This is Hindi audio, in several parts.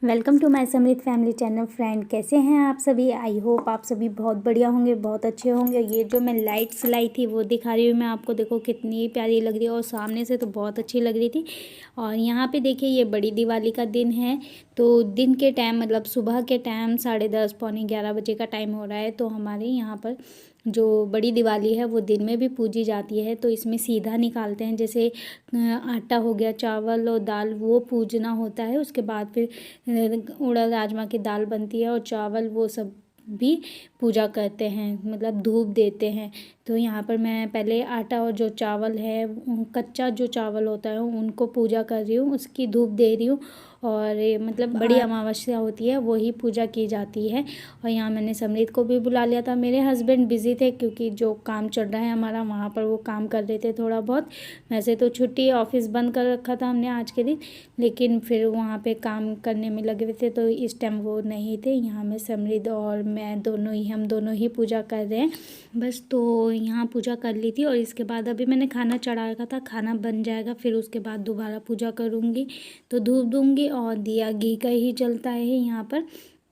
वेलकम टू माय समृद्ध फैमिली चैनल। फ्रेंड, कैसे हैं आप सभी? आई होप आप सभी बहुत बढ़िया होंगे, बहुत अच्छे होंगे। ये जो मैं लाइट्स लाई थी वो दिखा रही हूँ मैं आपको। देखो कितनी प्यारी लग रही है और सामने से तो बहुत अच्छी लग रही थी। और यहाँ पे देखिए ये बड़ी दिवाली का दिन है। तो दिन के टाइम मतलब सुबह के टाइम 10:30 पौने 11 बजे का टाइम हो रहा है। तो हमारे यहाँ पर जो बड़ी दिवाली है वो दिन में भी पूजी जाती है। तो इसमें सीधा निकालते हैं, जैसे आटा हो गया, चावल और दाल वो पूजना होता है। उसके बाद फिर उड़द राजमा की दाल बनती है और चावल वो सब भी पूजा करते हैं, मतलब धूप देते हैं। तो यहाँ पर मैं पहले आटा और जो चावल है, कच्चा जो चावल होता है उनको पूजा कर रही हूँ, उसकी धूप दे रही हूँ। और मतलब बड़ी अमावस्या होती है वही पूजा की जाती है। और यहाँ मैंने समृद्ध को भी बुला लिया था। मेरे हस्बैंड बिज़ी थे क्योंकि जो काम चल रहा है हमारा वहाँ पर वो काम कर रहे थे थोड़ा बहुत। वैसे तो छुट्टी, ऑफिस बंद कर रखा था हमने आज के दिन, लेकिन फिर वहाँ पे काम करने में लगे हुए थे तो इस टाइम वो नहीं थे। यहाँ में समृद्ध और मैं हम दोनों ही पूजा कर रहे हैं बस। तो यहाँ पूजा कर ली थी और इसके बाद अभी मैंने खाना चढ़ा रखा था, खाना बन जाएगा फिर उसके बाद दोबारा पूजा करूँगी। तो धूप दूँगी और दिया घी का ही जलता है यहाँ पर।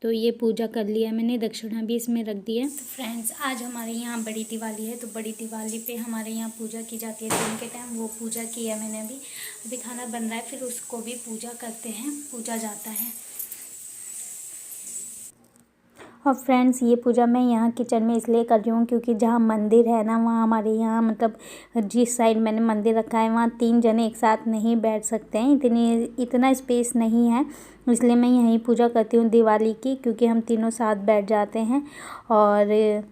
तो ये पूजा कर लिया मैंने, दक्षिणा भी इसमें रख दी है। तो फ्रेंड्स, आज हमारे यहाँ बड़ी दिवाली है। तो बड़ी दिवाली पे हमारे यहाँ पूजा की जाती है दिन के टाइम। वो पूजा की है मैंने अभी खाना बन रहा है, फिर उसको भी पूजा करते हैं, पूजा जाता है। और फ्रेंड्स, ये पूजा मैं यहाँ किचन में इसलिए कर रही हूँ क्योंकि जहाँ मंदिर है ना, वहाँ हमारे यहाँ मतलब जिस साइड मैंने मंदिर रखा है वहाँ 3 जने एक साथ नहीं बैठ सकते हैं, इतना स्पेस नहीं है। इसलिए मैं यहीं पूजा करती हूँ दिवाली की, क्योंकि हम तीनों साथ बैठ जाते हैं। और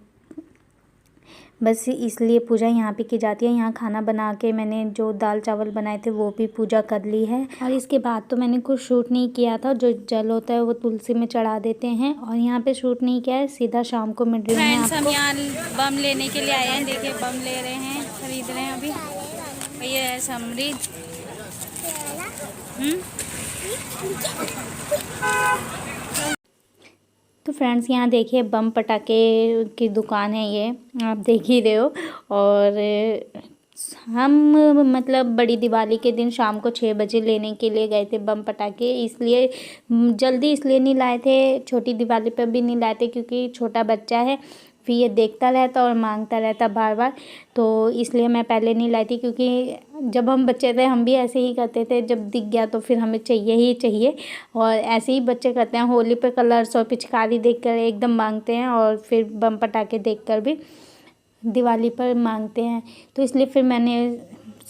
बस इसलिए पूजा यहाँ पे की जाती है। यहाँ खाना बना के मैंने जो दाल चावल बनाए थे वो भी पूजा कर ली है। और इसके बाद तो मैंने कुछ शूट नहीं किया था। जो जल होता है वो तुलसी में चढ़ा देते हैं और यहाँ पे शूट नहीं किया है, सीधा शाम को मिल रही है आपको। हम यहाँ बम लेने के लिए आए हैं। देखिए बम ले रहे हैं, खरीद रहे हैं अभी। ये है समृद्ध। तो फ्रेंड्स, यहाँ देखिए बम पटाखे की दुकान है, ये आप देख ही रहे हो। और हम मतलब बड़ी दिवाली के दिन शाम को 6 बजे लेने के लिए गए थे बम पटाखे। इसलिए जल्दी इसलिए नहीं लाए थे, छोटी दिवाली पर भी नहीं लाए थे क्योंकि छोटा बच्चा है, फिर ये देखता रहता और मांगता रहता बार बार। तो इसलिए मैं पहले नहीं लाई थी, क्योंकि जब हम बच्चे थे हम भी ऐसे ही करते थे, जब दिख गया तो फिर हमें चाहिए ही चाहिए। और ऐसे ही बच्चे करते हैं, होली पे कलर्स और पिचकारी देखकर एकदम मांगते हैं और फिर बम पटाखे देखकर भी दिवाली पर मांगते हैं। तो इसलिए फिर मैंने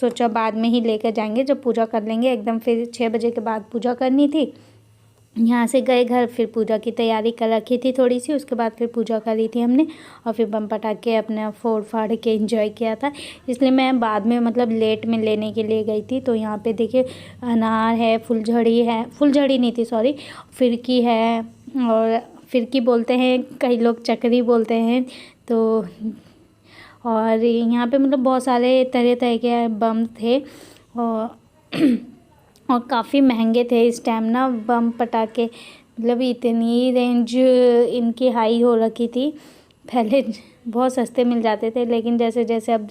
सोचा बाद में ही लेकर जाएंगे, जब पूजा कर लेंगे एकदम। फिर 6 बजे के बाद पूजा करनी थी। यहाँ से गए घर, फिर पूजा की तैयारी कर रखी थी थोड़ी सी, उसके बाद फिर पूजा करी थी हमने और फिर बम पटाखे अपने फोड़ फाड़ के एंजॉय किया था। इसलिए मैं बाद में मतलब लेट में लेने के लिए गई थी। तो यहाँ पे देखिए अनार है, फुलझड़ी है, फुलझड़ी नहीं थी सॉरी, फिरकी है। और फिरकी बोलते हैं, कई लोग चकरी बोलते हैं। तो और यहाँ पे मतलब बहुत सारे तरह तरह के बम थे और और काफ़ी महंगे थे इस टाइम ना बम पटाखे। मतलब इतनी रेंज इनकी हाई हो रखी थी। पहले बहुत सस्ते मिल जाते थे, लेकिन जैसे जैसे अब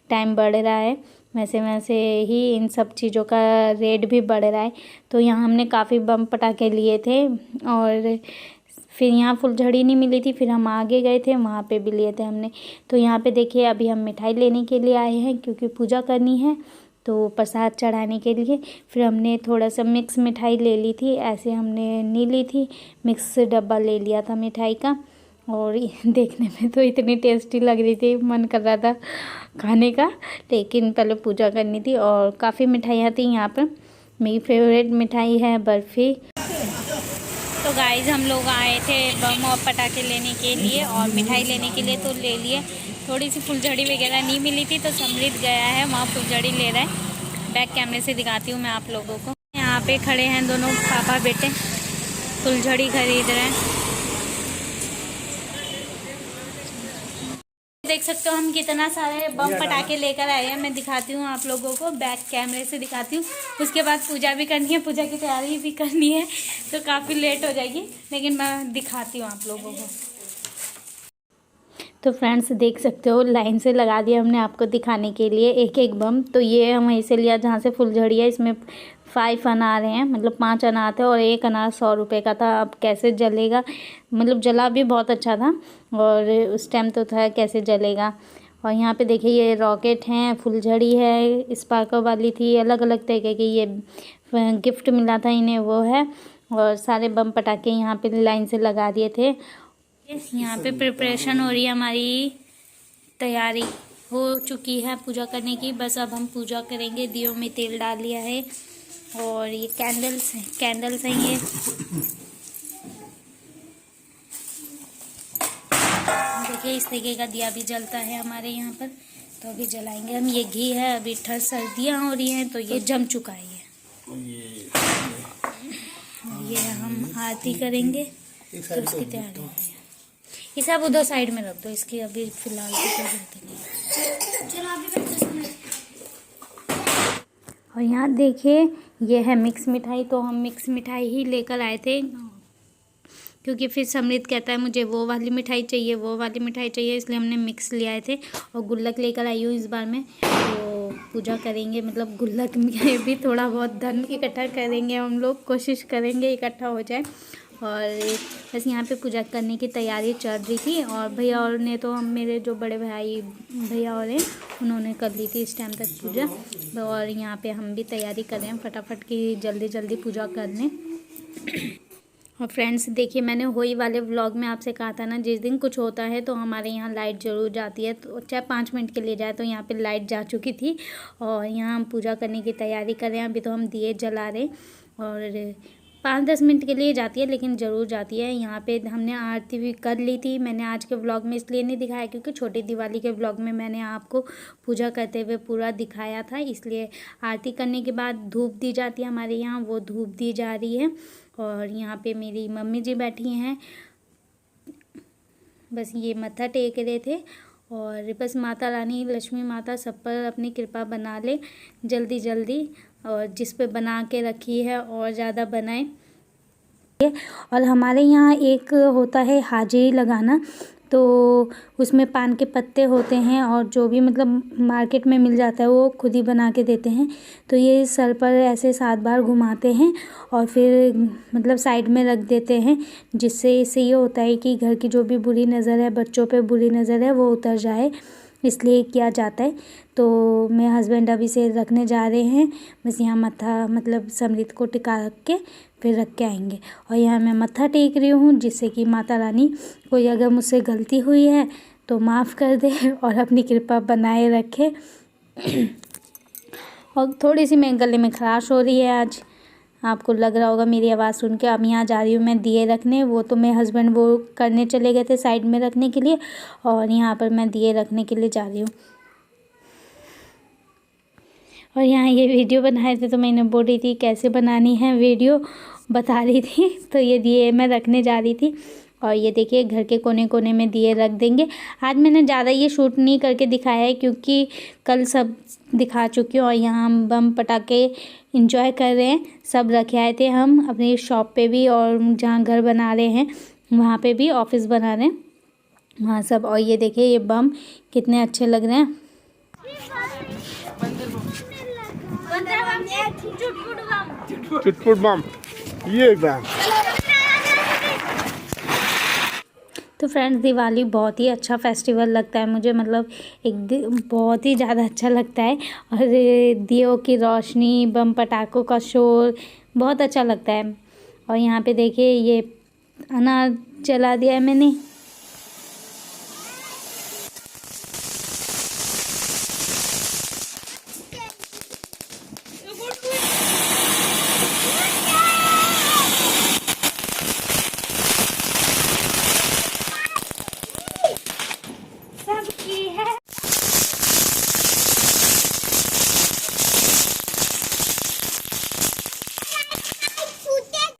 टाइम बढ़ रहा है वैसे वैसे ही इन सब चीज़ों का रेट भी बढ़ रहा है। तो यहाँ हमने काफ़ी बम पटाखे लिए थे। और फिर यहाँ फुलझड़ी नहीं मिली थी, फिर हम आगे गए थे, वहाँ पे भी लिए थे हमने। तो यहाँ पे देखिए अभी हम मिठाई लेने के लिए आए हैं क्योंकि पूजा करनी है, तो प्रसाद चढ़ाने के लिए। फिर हमने थोड़ा सा मिक्स मिठाई ले ली थी, ऐसे हमने नहीं ली थी, मिक्स डब्बा ले लिया था मिठाई का। और देखने में तो इतनी टेस्टी लग रही थी, मन कर रहा था खाने का, लेकिन पहले पूजा करनी थी। और काफ़ी मिठाइयाँ थी यहाँ पर। मेरी फेवरेट मिठाई है बर्फ़ी। तो गाइस, हम लोग आए थे बम और पटाखे लेने के लिए और मिठाई लेने के लिए, तो ले लिए। थोड़ी सी फुलझड़ी वगैरह नहीं मिली थी तो समृद्ध गया है वहाँ फुलझड़ी ले रहा है। बैक कैमरे से दिखाती हूँ मैं आप लोगों को। यहाँ पे खड़े हैं दोनों पापा बेटे, फुलझड़ी खरीद रहे हैं। देख सकते हो हम कितना सारे बम पटाखे लेकर आए हैं। मैं दिखाती हूँ आप लोगों को, बैक कैमरे से दिखाती हूँ। उसके बाद पूजा भी करनी है, पूजा की तैयारी भी करनी है, तो काफ़ी लेट हो जाएगी, लेकिन मैं दिखाती हूँ आप लोगों को। तो फ्रेंड्स देख सकते हो लाइन से लगा दिया हमने आपको दिखाने के लिए एक एक बम। तो ये हम वहीं से लिया जहाँ से फुलझड़ी है। इसमें 5 अनार हैं, मतलब 5 अनार थे और एक अनार 100 रुपये का था। अब कैसे जलेगा, मतलब जला भी बहुत अच्छा था और उस टाइम तो था कैसे जलेगा। और यहाँ पे देखिए ये रॉकेट हैं, फुलझड़ी है, स्पार्कल वाली थी, अलग अलग तरीके की ये गिफ्ट मिला था इन्हें वो है। और सारे बम पटाखे यहाँ पे लाइन से लगा दिए थे। यहाँ पे प्रिपरेशन हो रही है, हमारी तैयारी हो चुकी है पूजा करने की। बस अब हम पूजा करेंगे। दियों में तेल डाल लिया है और ये कैंडल्स हैं ये। देखिए इस तरीके का दिया भी जलता है हमारे यहाँ पर, तो अभी जलाएंगे हम। ये घी है, अभी ठंड सर्दियाँ हो रही हैं तो ये जम चुका है ये हम आरती करेंगे तो उसकी तैयारी है। ये सब उधर साइड में रख दो, इसकी अभी फिलहाल की कोई जरूरत नहीं है। और यहाँ देखिए ये है मिक्स मिठाई। तो हम मिक्स मिठाई ही लेकर आए थे क्योंकि फिर समृद्ध कहता है मुझे वो वाली मिठाई चाहिए, वो वाली मिठाई चाहिए, इसलिए हमने मिक्स ले आए थे। और गुल्लक लेकर आई हूँ इस बार में। तो पूजा करेंगे, मतलब गुल्लक में भी थोड़ा बहुत धन इकट्ठा करेंगे हम लोग, कोशिश करेंगे इकट्ठा हो जाए। और बस यहाँ पे पूजा करने की तैयारी चल रही थी। और भैया और ने तो हम मेरे जो बड़े भाई भैया और हैं उन्होंने कर ली थी इस टाइम तक पूजा। और यहाँ पे हम भी तैयारी कर रहे हैं फटाफट की, जल्दी जल्दी पूजा कर लें। और फ्रेंड्स देखिए मैंने होली वाले व्लॉग में आपसे कहा था ना, जिस दिन कुछ होता है तो हमारे यहाँ लाइट ज़रूर जाती है, तो चाहे 5 मिनट के लिए जाए। तो यहाँ पे लाइट जा चुकी थी और यहाँ हम पूजा करने की तैयारी कर रहे हैं। अभी तो हम दिए जला रहे और 5-10 मिनट के लिए जाती है, लेकिन ज़रूर जाती है। यहाँ पे हमने आरती भी कर ली थी। मैंने आज के व्लॉग में इसलिए नहीं दिखाया क्योंकि छोटी दिवाली के व्लॉग में मैंने आपको पूजा करते हुए पूरा दिखाया था, इसलिए आरती करने के बाद धूप दी जाती है हमारे यहाँ, वो धूप दी जा रही है। और यहाँ पे मेरी मम्मी जी बैठी हैं, बस ये मत्था टेक रहे थे। और बस माता रानी लक्ष्मी माता सब पर अपनी कृपा बना ले जल्दी जल्दी, और जिस पे बना के रखी है और ज़्यादा बनाए। और हमारे यहाँ एक होता है हाजिरी लगाना, तो उसमें पान के पत्ते होते हैं और जो भी मतलब मार्केट में मिल जाता है वो खुद ही बना के देते हैं। तो ये सर पर ऐसे 7 बार घुमाते हैं और फिर मतलब साइड में रख देते हैं, जिससे इससे ये होता है कि घर की जो भी बुरी नज़र है, बच्चों पे बुरी नज़र है, वो उतर जाए, इसलिए किया जाता है। तो मेरे हस्बैंड अभी से रखने जा रहे हैं। बस यहाँ मत्था मतलब समृद्ध को टिका के फिर रख के आएंगे। और यहाँ मैं मत्था टेक रही हूँ, जिससे कि माता रानी कोई अगर मुझसे गलती हुई है तो माफ़ कर दे और अपनी कृपा बनाए रखे। और थोड़ी सी मेरे गले में खराश हो रही है आज, आपको लग रहा होगा मेरी आवाज़ सुन के। अब यहाँ जा रही हूँ मैं दिए रखने, वो तो मेरे हस्बैंड वो करने चले गए थे साइड में रखने के लिए, और यहाँ पर मैं दिए रखने के लिए जा रही हूँ। और यहाँ ये वीडियो बनाए थे तो मैंने बोल रही थी कैसे बनानी है वीडियो, बता रही थी। तो ये दिए मैं रखने जा रही थी। और ये देखिए घर के कोने कोने में दिए रख देंगे। आज मैंने ज़्यादा ये शूट नहीं करके दिखाया है क्योंकि कल सब दिखा चुकी हूँ। और यहाँ हम बम पटाखे इंजॉय कर रहे हैं, सब रखे आए थे हम अपनी शॉप पे भी, और जहाँ घर बना रहे हैं वहाँ पे भी, ऑफिस बना रहे हैं वहाँ सब। और ये देखिए ये बम कितने अच्छे लग रहे हैं। चुटपुट बम ये बम। तो फ्रेंड्स दिवाली बहुत ही अच्छा फेस्टिवल लगता है मुझे, मतलब बहुत ही ज़्यादा अच्छा लगता है। और दियों की रोशनी, बम पटाखों का शोर बहुत अच्छा लगता है। और यहाँ पे देखिए ये अनार जला दिया है मैंने।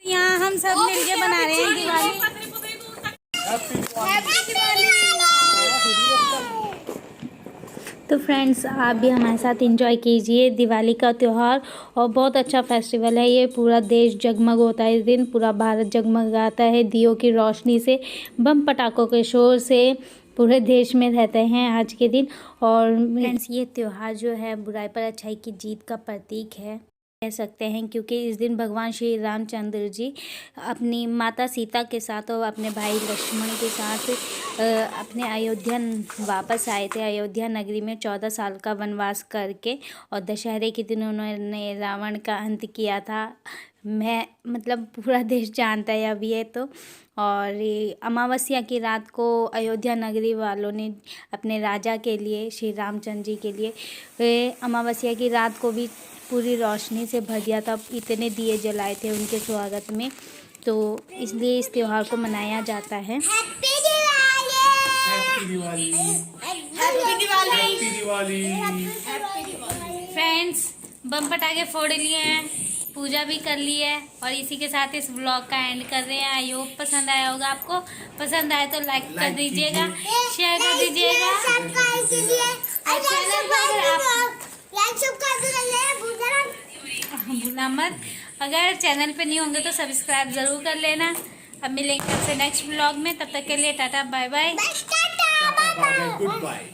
यहाँ हम सब मिलके बना रहे हैं दिवाली। तो फ्रेंड्स आप भी हमारे साथ एंजॉय कीजिए दिवाली का त्यौहार। और बहुत अच्छा फेस्टिवल है ये, पूरा देश जगमग होता है इस दिन, पूरा भारत जगमगाता है दियों की रोशनी से, बम पटाखों के शोर से, पूरे देश में रहते हैं आज के दिन। और फ्रेंड्स, ये त्यौहार जो है बुराई पर अच्छाई की जीत का प्रतीक है कह सकते हैं, क्योंकि इस दिन भगवान श्री रामचंद्र जी अपनी माता सीता के साथ और अपने भाई लक्ष्मण के साथ अपने अयोध्या वापस आए थे। अयोध्या नगरी में 14 साल का वनवास करके, और दशहरे के दिन उन्होंने रावण का अंत किया था। मतलब पूरा देश जानता है अब ये तो। और अमावस्या की रात को अयोध्या नगरी वालों ने अपने राजा के लिए, श्री रामचंद्र जी के लिए, अमावस्या की रात को भी पूरी रोशनी से भर दिया था। इतने दिए जलाए थे उनके स्वागत में, तो इसलिए इस त्यौहार को मनाया जाता है। हैप्पी दिवाली। फ्रेंड्स, बम पटाखे फोड़ लिए हैं, पूजा भी कर ली है, और इसी के साथ इस व्लॉग का एंड कर रहे हैं। आई होप पसंद आया होगा आपको। पसंद आए तो लाइक कर दीजिएगा, शेयर कर दीजिएगा, भूलना मत। अगर चैनल पे नहीं होंगे तो सब्सक्राइब जरूर कर लेना। अब मिलेंगे आपसे नेक्स्ट व्लॉग में, तब तक के लिए tata bye bye. Good bye.